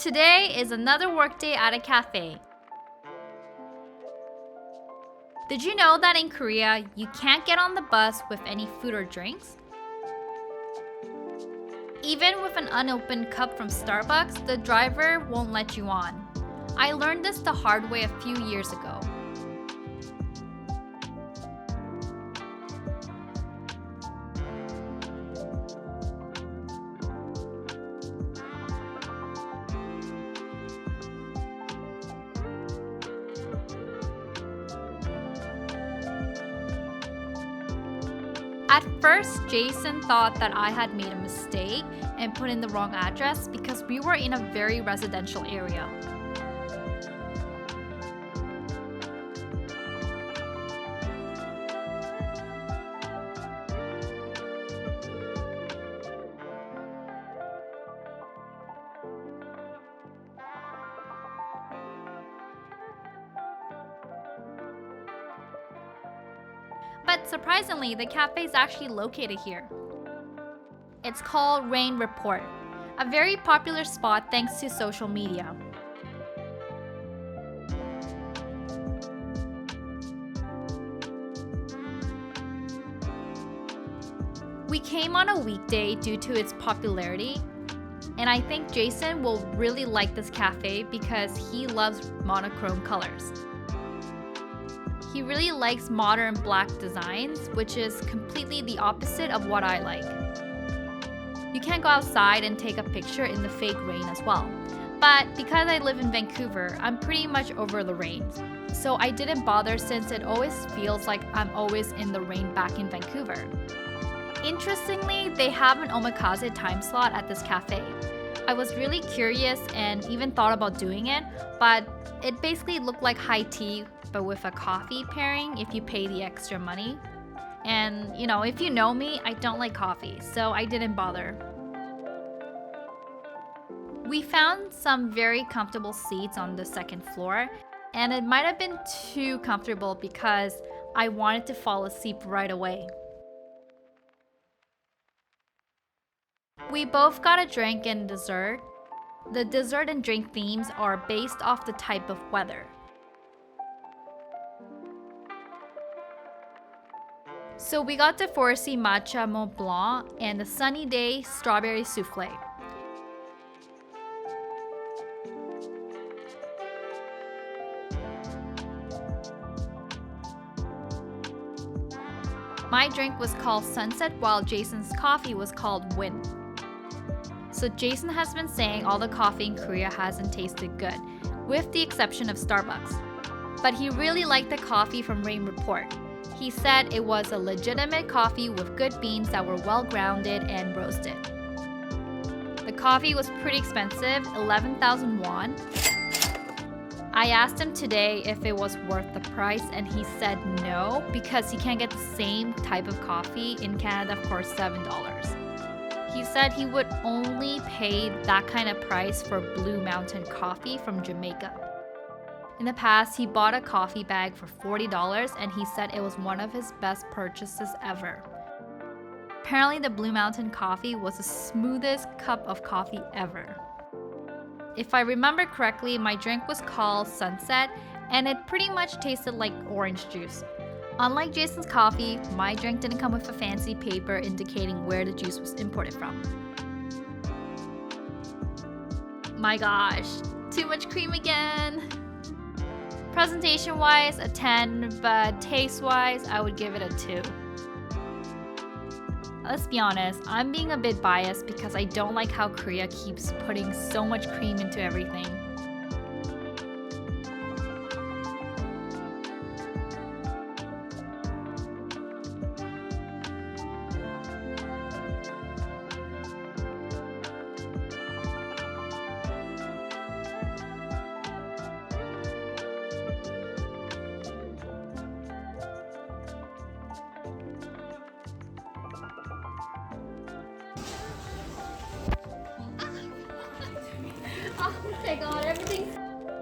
Today is another workday at a cafe. Did you know that in Korea, you can't get on the bus with any food or drinks? Even with an unopened cup from Starbucks, the driver won't let you on. I learned this the hard way a few years ago. At first, Jason thought that I had made a mistake and put in the wrong address because we were in a very residential area. But surprisingly, the cafe is actually located here. It's called Rainreport, a very popular spot thanks to social media. We came on a weekday due to its popularity, and I think Jason will really like this cafe because he loves monochrome colors. He really likes modern black designs, which is completely the opposite of what I like. You can't go outside and take a picture in the fake rain as well. But because I live in Vancouver, I'm pretty much over the rain. So I didn't bother since it always feels like I'm always in the rain back in Vancouver. Interestingly, they have an omakase time slot at this cafe. I was really curious and even thought about doing it, but it basically looked like high tea but with a coffee pairing if you pay the extra money. And if you know me, I don't like coffee, so I didn't bother. We found some very comfortable seats on the second floor, and it might have been too comfortable because I wanted to fall asleep right away. We both got a drink and dessert. The dessert and drink themes are based off the type of weather. So we got the Forcy matcha Mont Blanc and the sunny day strawberry souffle. My drink was called Sunset while Jason's coffee was called Wind. So Jason has been saying all the coffee in Korea hasn't tasted good, with the exception of Starbucks. But he really liked the coffee from Rainreport. He said it was a legitimate coffee with good beans that were well grounded and roasted. The coffee was pretty expensive, 11,000 won. I asked him today if it was worth the price and he said no because he can't get the same type of coffee in Canada for $7. He said he would only pay that kind of price for Blue Mountain coffee from Jamaica. In the past, he bought a coffee bag for $40 and he said it was one of his best purchases ever. Apparently, the Blue Mountain coffee was the smoothest cup of coffee ever. If I remember correctly, my drink was called Sunset and it pretty much tasted like orange juice. Unlike Jason's coffee, my drink didn't come with a fancy paper indicating where the juice was imported from. My gosh, too much cream again! Presentation-wise, a 10, but taste-wise, I would give it a 2. Let's be honest, I'm being a bit biased because I don't like how Korea keeps putting so much cream into everything. Oh my god, everything.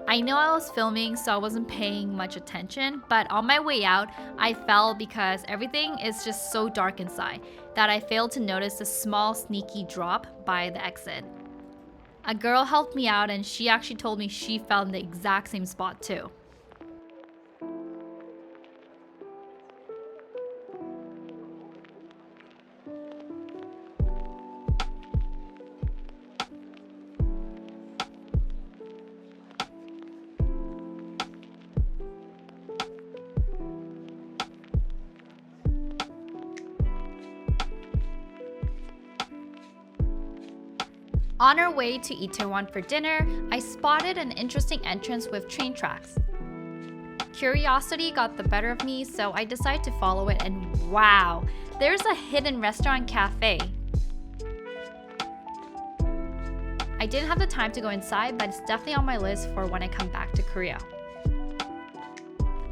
I know I was filming, so I wasn't paying much attention, but on my way out, I fell because everything is just so dark inside that I failed to notice a small sneaky drop by the exit. A girl helped me out and she actually told me she found the exact same spot too. On our way to Itaewon for dinner, I spotted an interesting entrance with train tracks. Curiosity got the better of me, so I decided to follow it, and wow, there's a hidden restaurant cafe. I didn't have the time to go inside, but it's definitely on my list for when I come back to Korea.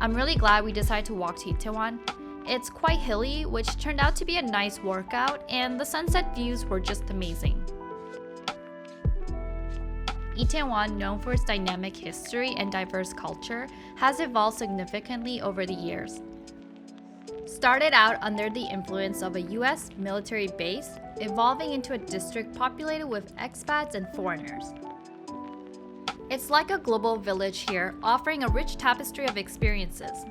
I'm really glad we decided to walk to Itaewon. It's quite hilly, which turned out to be a nice workout, and the sunset views were just amazing. Itaewon, known for its dynamic history and diverse culture, has evolved significantly over the years. Started out under the influence of a US military base, evolving into a district populated with expats and foreigners. It's like a global village here, offering a rich tapestry of experiences.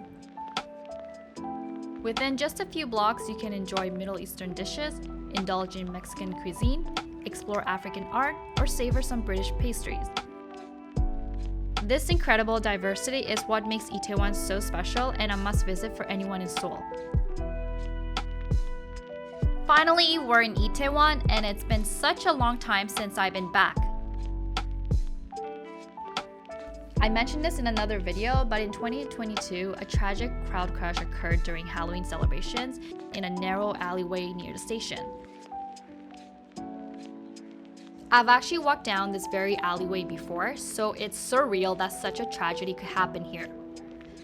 Within just a few blocks, you can enjoy Middle Eastern dishes, indulge in Mexican cuisine, explore African art, or savor some British pastries. This incredible diversity is what makes Itaewon so special and a must-visit for anyone in Seoul. Finally, we're in Itaewon, and it's been such a long time since I've been back. I mentioned this in another video, but in 2022, a tragic crowd crash occurred during Halloween celebrations in a narrow alleyway near the station. I've actually walked down this very alleyway before, so it's surreal that such a tragedy could happen here.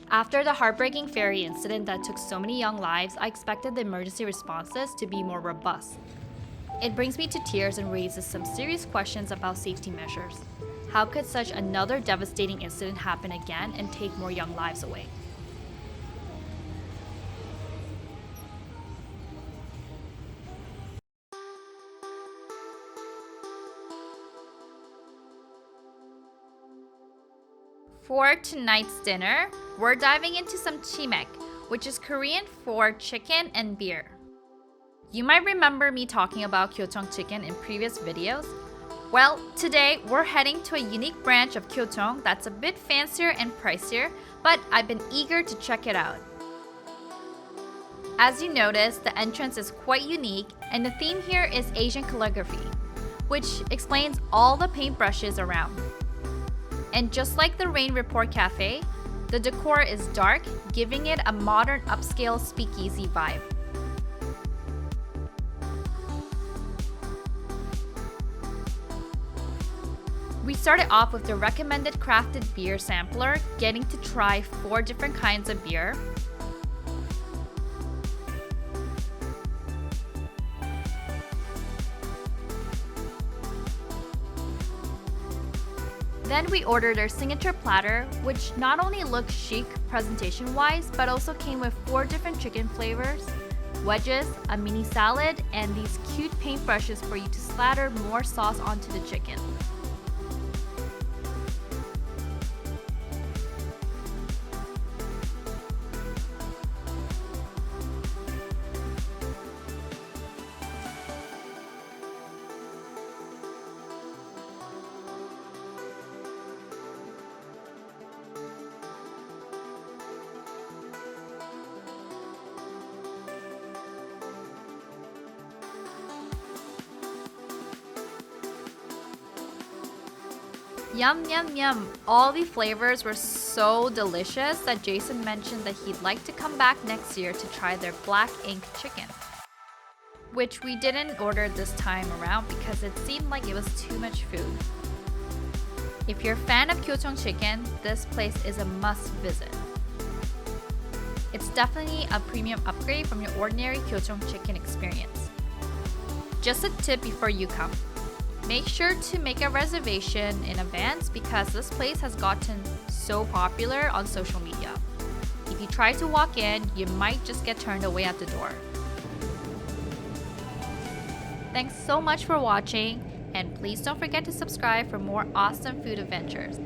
After the heartbreaking ferry incident that took so many young lives, I expected the emergency responses to be more robust. It brings me to tears and raises some serious questions about safety measures. How could such another devastating incident happen again and take more young lives away? For tonight's dinner, we're diving into some chimek, which is Korean for chicken and beer. You might remember me talking about Kyochong chicken in previous videos. Well, today we're heading to a unique branch of Kyochong that's a bit fancier and pricier, but I've been eager to check it out. As you notice, the entrance is quite unique, and the theme here is Asian calligraphy, which explains all the paintbrushes around. And just like the Rainreport cafe, the decor is dark, giving it a modern upscale speakeasy vibe. We started off with the recommended crafted beer sampler, getting to try 4 different kinds of beer. Then we ordered our signature platter, which not only looked chic presentation-wise, but also came with 4 different chicken flavors, wedges, a mini salad, and these cute paintbrushes for you to splatter more sauce onto the chicken. Yum yum yum! All the flavors were so delicious that Jason mentioned that he'd like to come back next year to try their black ink chicken, which we didn't order this time around because it seemed like it was too much food. If you're a fan of Kyochong chicken, this place is a must visit. It's definitely a premium upgrade from your ordinary Kyochong chicken experience. Just a tip before you come. Make sure to make a reservation in advance because this place has gotten so popular on social media. If you try to walk in, you might just get turned away at the door. Thanks so much for watching. And please don't forget to subscribe for more awesome food adventures.